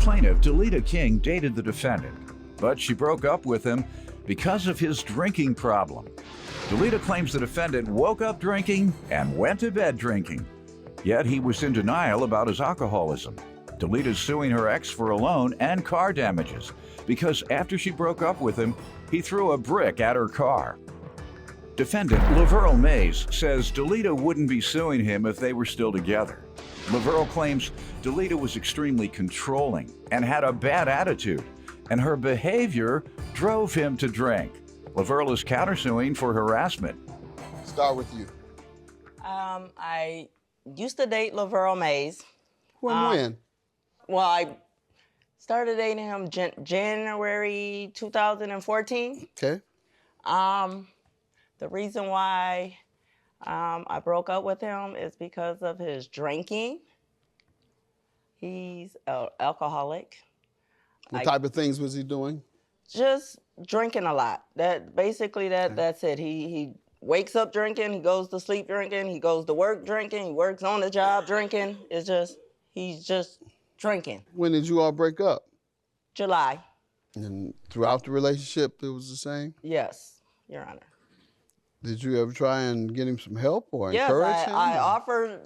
Plaintiff Delita King dated the defendant, but she broke up with him because of his drinking problem. Delita claims the defendant woke up drinking and went to bed drinking, yet he was in denial about his alcoholism. Delita's suing her ex for a loan and car damages because after she broke up with him, he threw a brick at her car. Defendant Laverl Mays says Delita wouldn't be suing him if they were still together. Laverl claims Delita was extremely controlling and had a bad attitude, and her behavior drove him to drink. Laverl is countersuing for harassment. Start with you. I used to date Laverl Mays. When? Well, I started dating him January 2014. Okay. The reason why I broke up with him is because of his drinking. He's an alcoholic. What type of things was he doing? Just drinking a lot. That's it. He wakes up drinking, he goes to sleep drinking, he goes to work drinking, he works on the job drinking. He's just drinking. When did you all break up? July. And throughout the relationship, it was the same? Yes, Your Honor. Did you ever try and get him some help or encourage him? Yes, I offered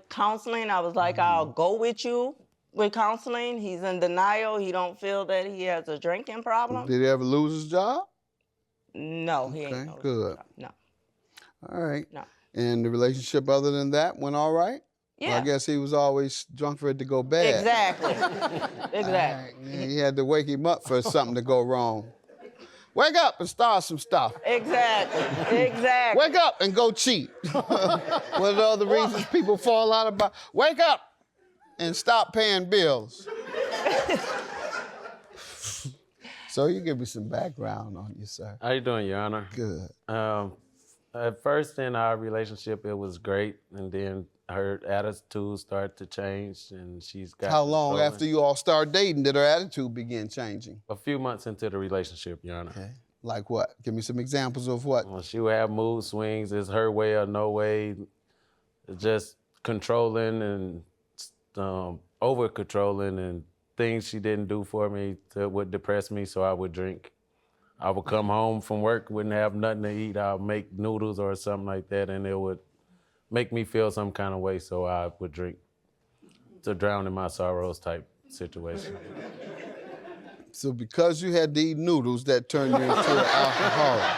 counseling. I was like, I'll go with you with counseling. He's in denial. He don't feel that he has a drinking problem. Did he ever lose his job? No, he ain't. Okay, good. No. All right. No. And the relationship other than that went all right? Yeah. Well, I guess he was always drunk for it to go bad. Exactly. Exactly. Yeah, he had to wake him up for something to go wrong. Wake up and start some stuff. Exactly. Exactly. Wake up and go cheat. What are the other reasons people fall out about? Wake up and stop paying bills. So you give me some background on you, sir. How you doing, Your Honor? Good. At first in our relationship, it was great, and then her attitude started to change, and she's got. How long after you all start dating did her attitude begin changing? A few months into the relationship, Your Honor. Okay. Like what? Give me some examples of what? Well, she would have mood swings. It's her way or no way. Just controlling and over controlling, and things she didn't do for me that would depress me, so I would drink. I would come home from work, wouldn't have nothing to eat. I'll make noodles or something like that, and it would make me feel some kind of way, so I would drink to drown in my sorrows type situation. So because you had to eat noodles, that turned you into an alcoholic.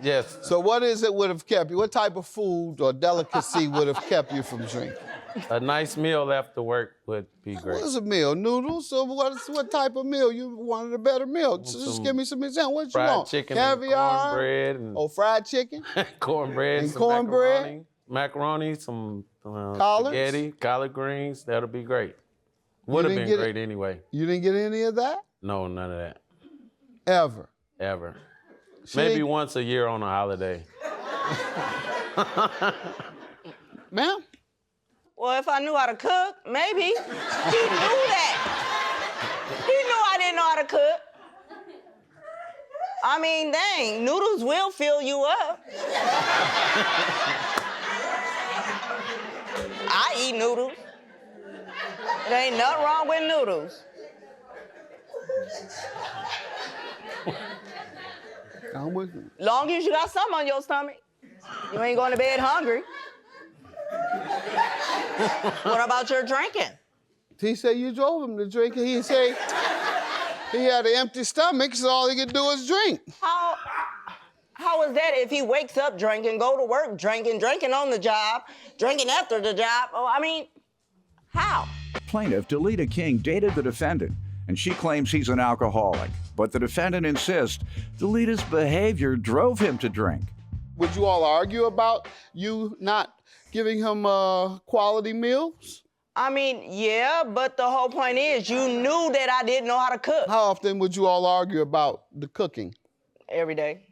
Yes. So what is it would have kept you? What type of food or delicacy would have kept you from drinking? A nice meal after work would be great. What is a meal? Noodles? So what type of meal? You wanted a better meal. Just give me some examples. What you fried want? chicken, Caviar? and cornbread, and fried chicken? cornbread, And some cornbread? macaroni, some Collards? spaghetti, collard greens. That'll be great. Would have been great anyway. You didn't get any of that? No, none of that. Ever? Ever. Maybe ain't- once a year on a holiday. Ma'am? Well, if I knew how to cook, maybe. He knew that. He knew I didn't know how to cook. I mean, dang, noodles will fill you up. I eat noodles. There ain't nothing wrong with noodles. I'm with you. Long as you got something on your stomach, you ain't going to bed hungry. What about your drinking? He said you drove him to drink, and he said he had an empty stomach, so all he could do is drink. How is that if he wakes up drinking, go to work drinking on the job, drinking after the job? Oh, I mean, how? Plaintiff Delita King dated the defendant, and she claims he's an alcoholic. But the defendant insists Delita's behavior drove him to drink. Would you all argue about you not giving him quality meals? I mean, yeah, but the whole point is you knew that I didn't know how to cook. How often would you all argue about the cooking? Every day.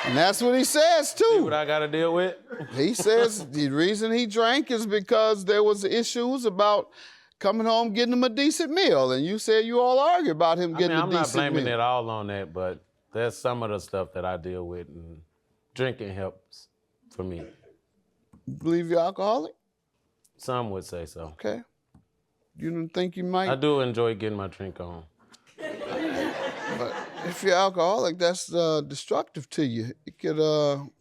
And that's what he says, See too. what I got to deal with? He says the reason he drank is because there was issues about coming home getting him a decent meal. And you said you all argue about him getting a decent meal. I'm not blaming it all on that, but there's some of the stuff that I deal with, and drinking helps for me. Believe you're alcoholic? Some would say so. Okay. You don't think you might? I do enjoy getting my drink on. But if you're alcoholic, that's destructive to you. It could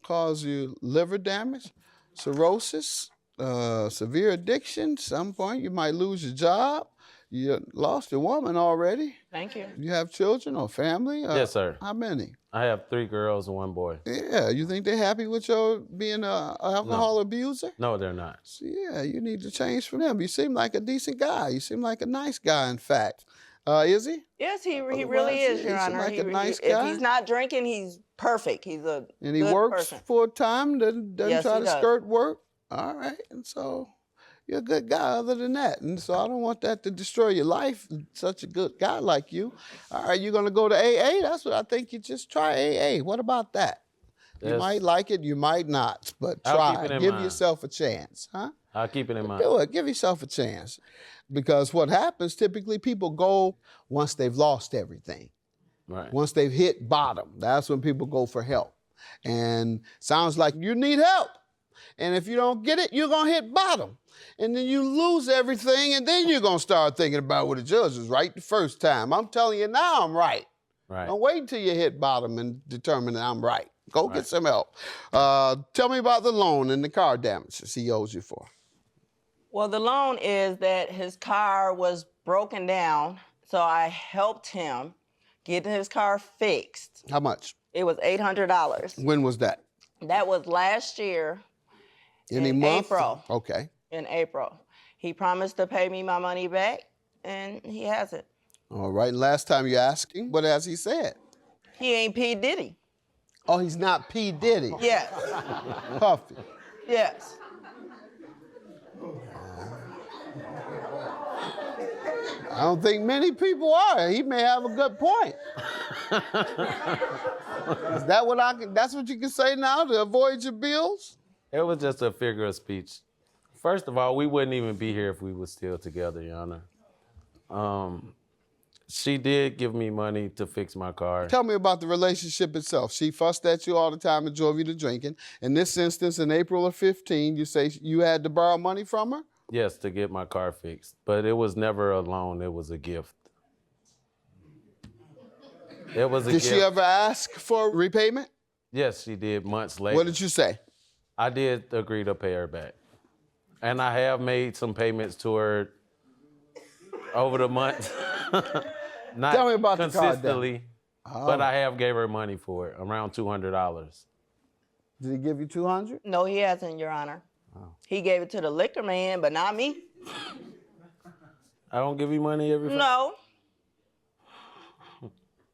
cause you liver damage, cirrhosis, severe addiction. At some point, you might lose your job. You lost your woman already. Thank you. You have children or family? Yes, sir. How many? I have 3 girls and 1 boy. Yeah, you think they're happy with your being an alcohol abuser? No, they're not. So, yeah, you need to change for them. You seem like a decent guy. You seem like a nice guy, in fact. Is he? Yes, he Otherwise, really is, he Your seem Honor. like a nice If guy. he's not drinking, he's perfect. He's a And he good works person. full time, doesn't Yes, try he to does. skirt work. All right, and so you're a good guy other than that. And so I don't want that to destroy your life, such a good guy like you. All right, you're going to go to AA? That's what I think you just try AA. What about that? You Yes. might like it, you might not, but I'll try. keep it in Give mind. yourself a chance, huh? I'll keep it in mind. Do it. Give yourself a chance. Because what happens, typically people go once they've lost everything. Right. Once they've hit bottom, that's when people go for help. And sounds like you need help. And if you don't get it, you're going to hit bottom. And then you lose everything, and then you're going to start thinking about what the judge was right the first time. I'm telling you now I'm right. Right. Don't wait until you hit bottom and determine that I'm right. Go get Right. some help. Tell me about the loan and the car damages he owes you for. Well, the loan is that his car was broken down, so I helped him get his car fixed. How much? It was $800. When was that? That was last year Any in month? April. Okay. In April. He promised to pay me my money back, and he hasn't. All right. Last time you asked him, what has he said? He ain't P. Diddy. Oh, he's not P. Diddy. Yes, Puffy. yes. I don't think many people are. He may have a good point. Is that what that's what you can say now to avoid your bills? It was just a figure of speech. First of all, we wouldn't even be here if we were still together, Your Honor. She did give me money to fix my car. Tell me about the relationship itself. She fussed at you all the time and drove you to drinking. In this instance, in April of 15, you say you had to borrow money from her? Yes, to get my car fixed. But it was never a loan, it was a gift. It was a Did gift. she ever ask for repayment? Yes, she did months later. What did you say? I did agree to pay her back. And I have made some payments to her over the months. Not Tell me about the car consistently, but I have gave her money for it, around $200. Did he give you 200? No, he hasn't, Your Honor. He gave it to the liquor man, but not me. I don't give you money every Friday? No.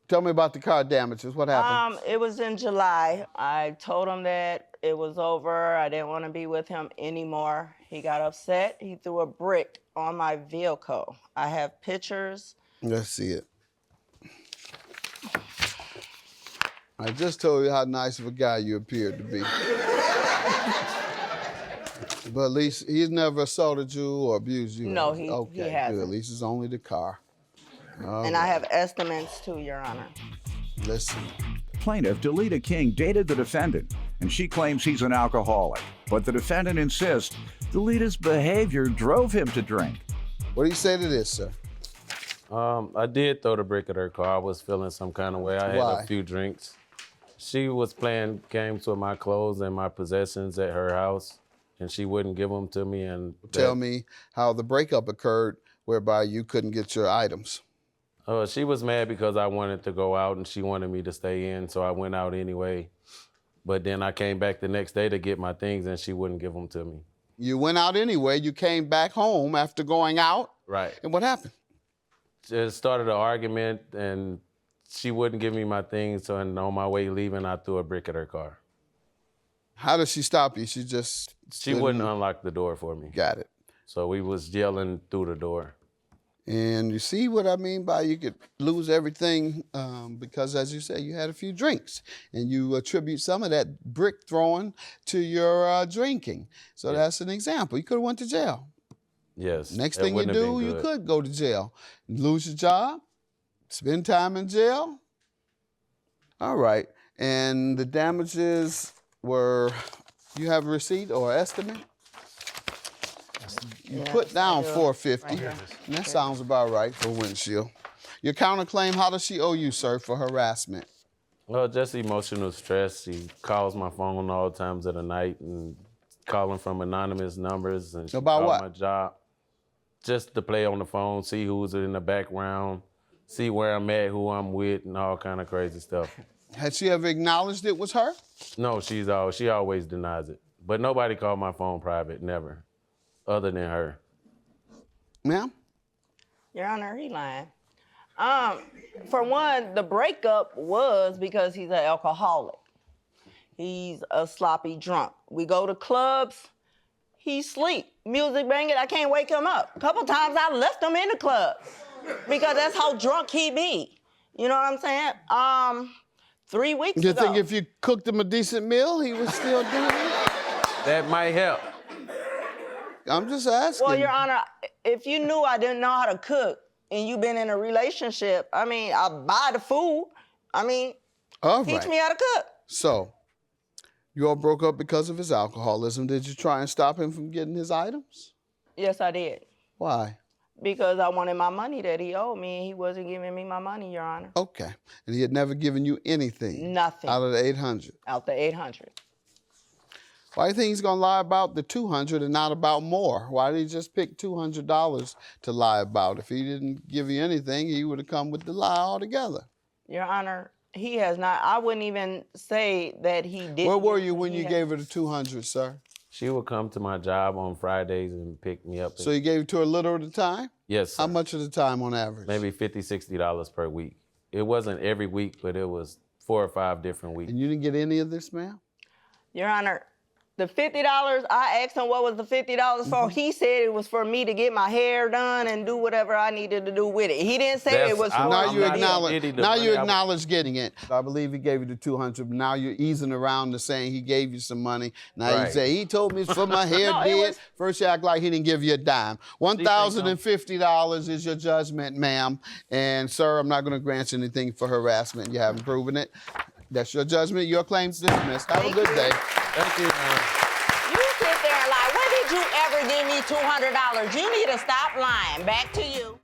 Tell me about the car damages. What happened? It was in July. I told him that it was over. I didn't want to be with him anymore. He got upset. He threw a brick on my vehicle. I have pictures. Let's see it. I just told you how nice of a guy you appeared to be. But at least he's never assaulted you or abused you. No, he Okay, hasn't. good. At least it's only the car. And I have estimates too, Your Honor. Listen. Plaintiff, Delita King, dated the defendant, and she claims he's an alcoholic. But the defendant insists Delita's behavior drove him to drink. What do you say to this, sir? I did throw the brick at her car. I was feeling some kind of way. I had Why? a few drinks. She was playing games with my clothes and my possessions at her house, and she wouldn't give them to me. And Tell me how the breakup occurred whereby you couldn't get your items. She was mad because I wanted to go out and she wanted me to stay in, so I went out anyway. But then I came back the next day to get my things and she wouldn't give them to me. You went out anyway. You came back home after going out. Right. And what happened? It started an argument and she wouldn't give me my things, so on my way leaving, I threw a brick at her car. How did she stop you? She just She stood wouldn't and- unlock the door for me. Got it. So we was yelling through the door. And you see what I mean by you could lose everything because, as you say, you had a few drinks. And you attribute some of that brick throwing to your drinking. So that's an example. You could have went to jail. Yes. Next that thing you wouldn't have do, been you good. could go to jail. Lose your job, spend time in jail. All right. And the damages were, you have a receipt or estimate? You put down $450. And that sounds about right for windshield. Your counterclaim, how does she owe you, sir, for harassment? Well, just emotional stress. She calls my phone all times of the night and calling from anonymous numbers. And she About called what? my job. Just to play on the phone, see who's in the background, see where I'm at, who I'm with, and all kind of crazy stuff. Had she ever acknowledged it was her? No, she always denies it. But nobody called my phone private, never, other than her. Ma'am? Your Honor, he lying. For one, the breakup was because he's an alcoholic. He's a sloppy drunk. We go to clubs, he sleep. Music banging, I can't wake him up. A couple times I left him in the club because that's how drunk he be. You know what I'm saying? 3 weeks ago. You think if you cooked him a decent meal, he would still do it? That might help. I'm just asking. Well, Your Honor, if you knew I didn't know how to cook and you've been in a relationship, I mean, I'll buy the food. I mean, All teach right. me how to cook. So, you all broke up because of his alcoholism. Did you try and stop him from getting his items? Yes, I did. Why? Because I wanted my money that he owed me and he wasn't giving me my money, Your Honor. Okay. And he had never given you anything? Nothing. Out of the 800? Out the 800. Why do you think he's gonna lie about the 200 and not about more? Why did he just pick $200 to lie about? If he didn't give you anything, he would have come with the lie altogether. Your Honor, he has not. I wouldn't even say that he did. Where were you when you gave her the 200, sir? She would come to my job on Fridays and pick me up. So you gave it to her a little at a time? Yes, sir. How much at a time on average? Maybe $50, $60 per week. It wasn't every week, but it was 4 or 5 different weeks. And you didn't get any of this, ma'am? Your Honor, the $50, I asked him what was the $50 for. He said it was for me to get my hair done and do whatever I needed to do with it. He didn't say it was for Now me. you I'm not acknowledge. getting the Now you money. acknowledge getting it. I believe he gave you the 200. But now you're easing around to saying he gave you some money. Now you Right. say he told me it's for my hair No, it did. was- First you act like he didn't give you a dime. $1,050 is your judgment, ma'am. And sir, I'm not going to grant you anything for harassment. You haven't proven it. That's your judgment. Your claim's dismissed. Have a good day. Thank you, man. You sit there and lie. When did you ever give me $200? You need to stop lying. Back to you.